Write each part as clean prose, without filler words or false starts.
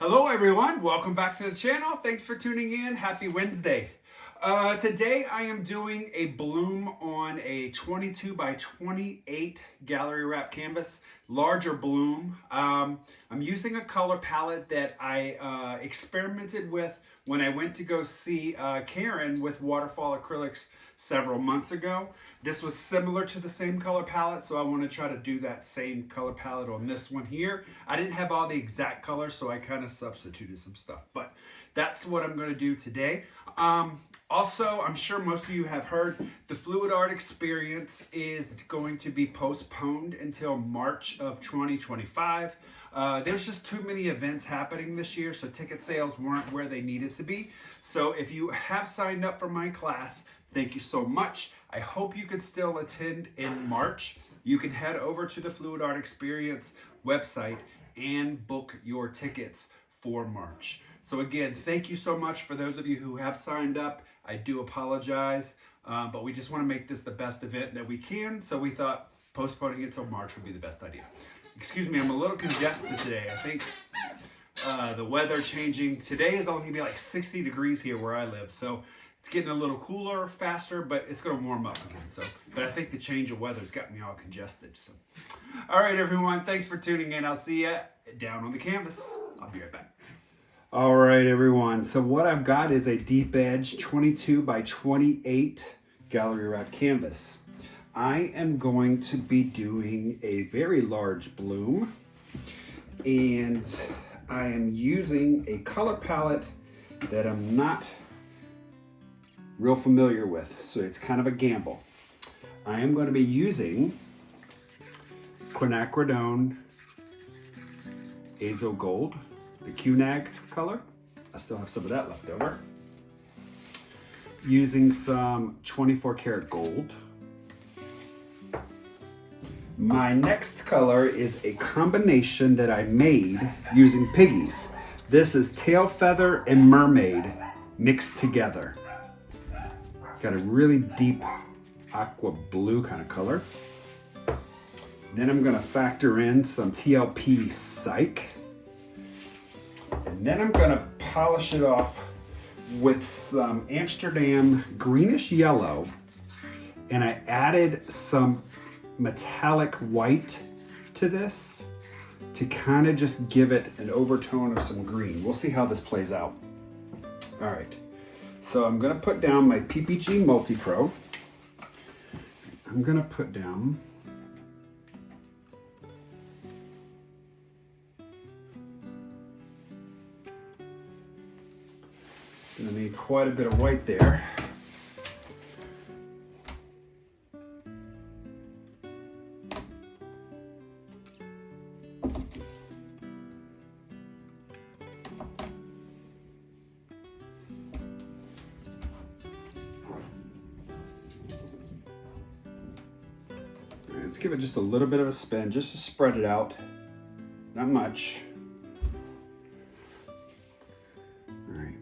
Hello everyone, welcome back to the channel. Thanks for tuning in. Happy Wednesday. Today I am doing a bloom on a 22 by 28 gallery wrap canvas, larger bloom. I'm using a color palette that I experimented with when I went to go see Karen with Waterfall Acrylics several months ago. This was similar to the same color palette, so I want to try to do that same color palette on this one here. I didn't have all the exact colors, so I kind of substituted some stuff, but that's what I'm going to do today. Also, I'm sure most of you have heard the Fluid Art Experience is going to be postponed until March of 2025. There's just too many events happening this year, so ticket sales weren't where they needed to be. So if you have signed up for my class, thank you so much. I hope you could still attend in March. You can head over to the Fluid Art Experience website and book your tickets for March. So again, thank you so much for those of you who have signed up. I do apologize, but we just want to make this the best event that we can. So we thought postponing it till March would be the best idea. Excuse me, I'm a little congested today. I think the weather changing. Today is only gonna be like 60 degrees here where I live. So it's getting a little cooler faster, but it's gonna warm up again. So, but I think the change of weather's got me all congested. So, all right, everyone, thanks for tuning in. I'll see you down on the canvas. I'll be right back. All right, everyone. So what I've got is a deep edge 22 by 28 gallery wrap canvas. I am going to be doing a very large bloom, and I am using a color palette that I'm not real familiar with, so it's kind of a gamble. I am going to be using Quinacridone Azo Gold, the Q-Nag color. I still have some of that left over. Using some 24 karat gold. My next color is a combination that I made using piggies. This is Tailfeather and Mermaid mixed together. Got a really deep aqua blue kind of color. Then I'm gonna factor in some TLP Psych. And then I'm gonna polish it off with some Amsterdam greenish yellow. And I added some metallic white to this to kind of just give it an overtone of some green. We'll see how this plays out. All right. So I'm gonna put down my PPG Multi-Pro. I'm gonna put down gonna need quite a bit of white there. Let's give it just a little bit of a spin, just to spread it out. Not much. All right.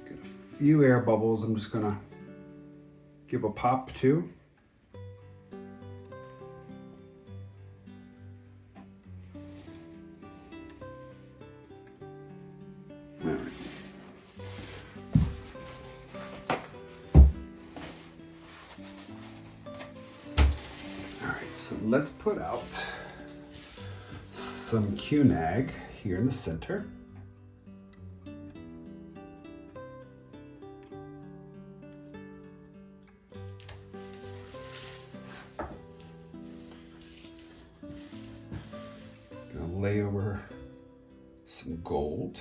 Got a few air bubbles. I'm just gonna give a pop to. All right. So let's put out some Q-Nag here in the center. Gonna lay over some gold.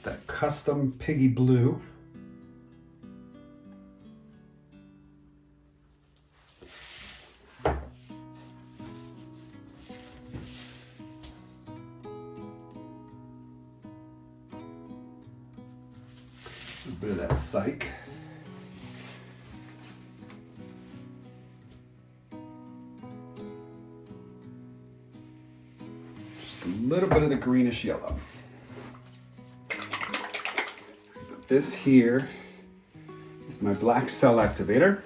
That custom piggy blue. A bit of that Psych. Just a little bit of the greenish yellow. This here It's my black cell activator.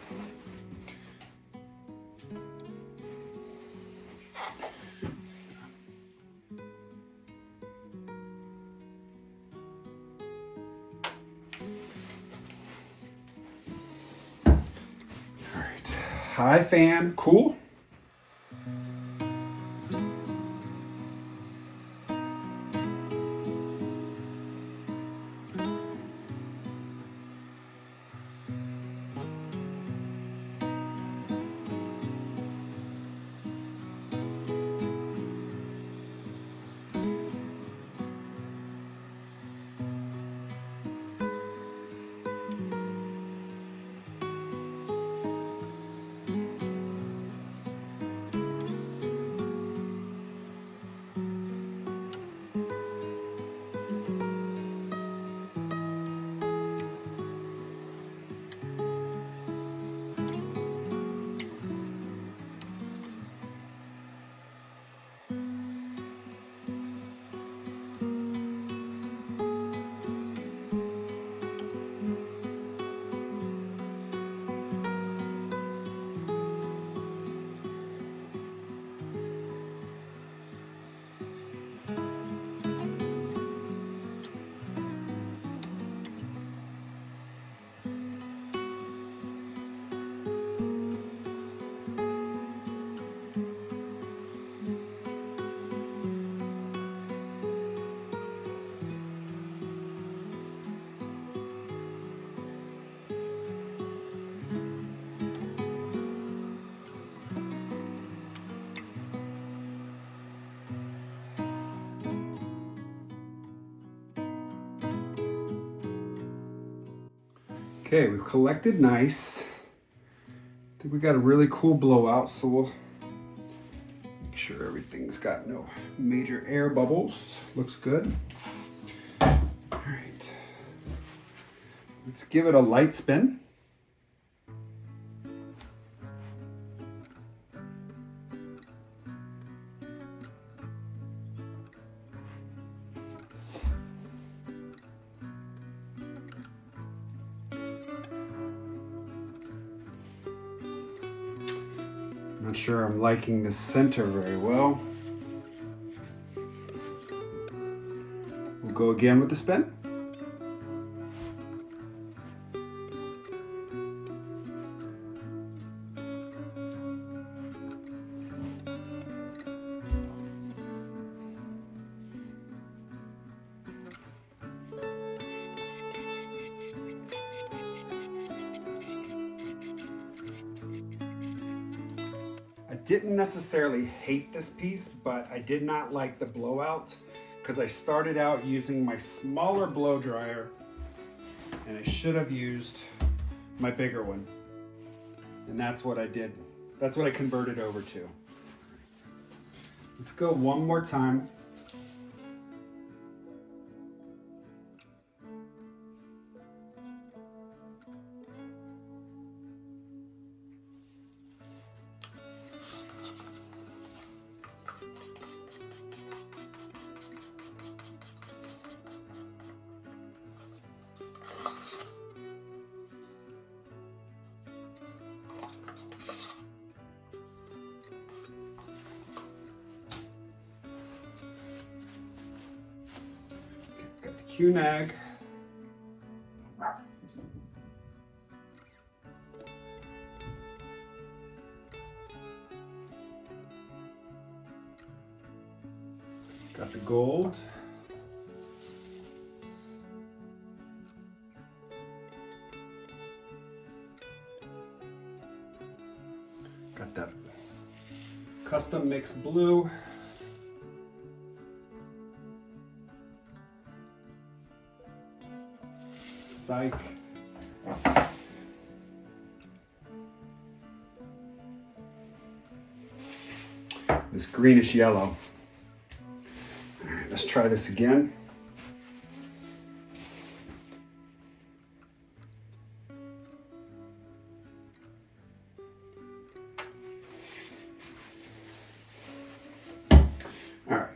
All right, high fan, cool. Okay, we've collected nice. I think we got a really cool blowout, so we'll make sure everything's got no major air bubbles. Looks good. All right, let's give it a light spin. Not sure I'm liking the center very well. We'll go again with the spin. Didn't necessarily hate this piece, but I did not like the blowout because I started out using my smaller blow dryer and I should have used my bigger one. And that's what I did. That's what I converted over to. Let's go one more time. Q-Nag. Got the gold. Got that custom mixed blue. Psych. This greenish yellow. All right, let's try this again. All right.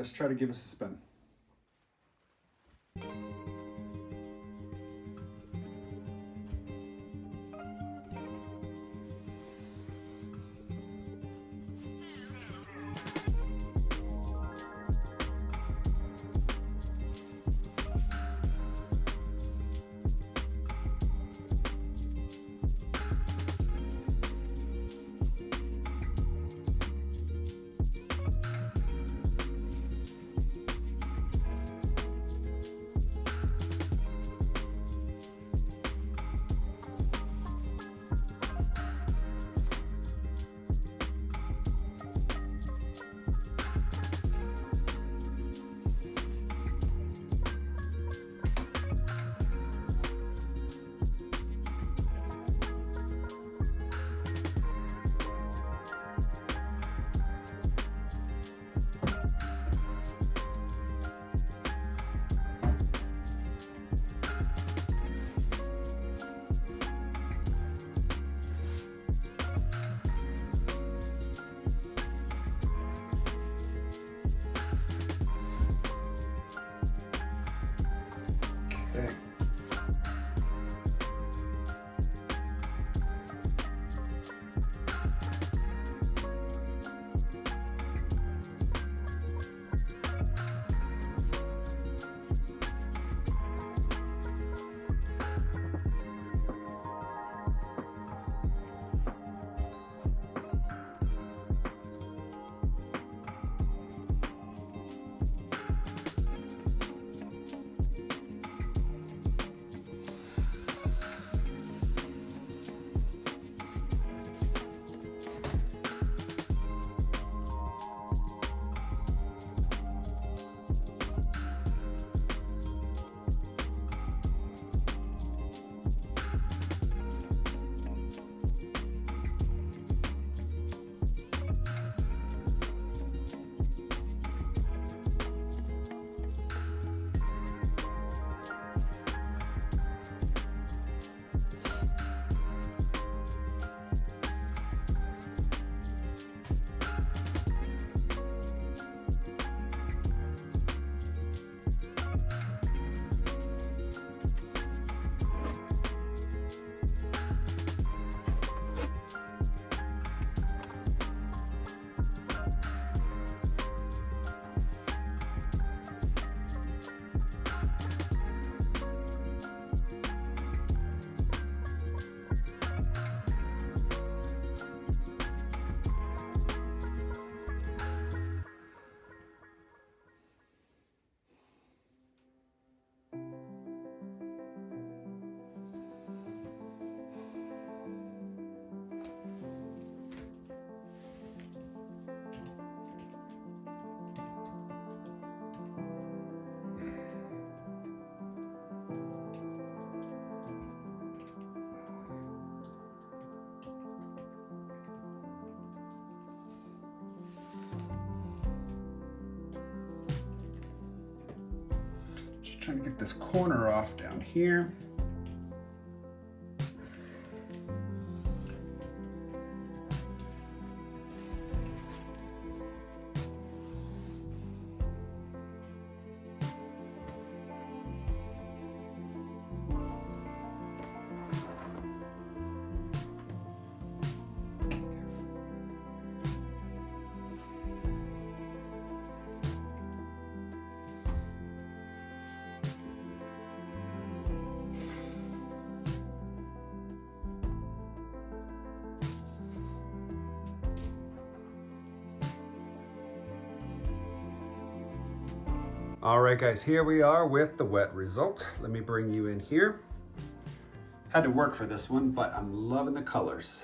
let's try to give us a spin. Okay. Trying to get this corner off down here. All right, guys, here we are with the wet result. Let me bring you in here. Had to work for this one, but I'm loving the colors.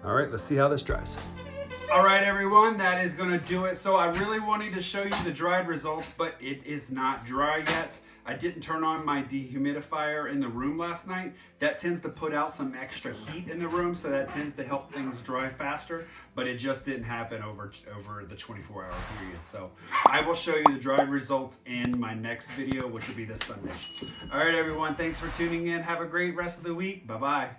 All right, let's see how this dries. All right, everyone, that is gonna do it. So I really wanted to show you the dried results, but it is not dry yet. I didn't turn on my dehumidifier in the room last night. That tends to put out some extra heat in the room, so that tends to help things dry faster, but it just didn't happen over the 24-hour period. So I will show you the dried results in my next video, which will be this Sunday. All right, everyone, thanks for tuning in. Have a great rest of the week. Bye-bye.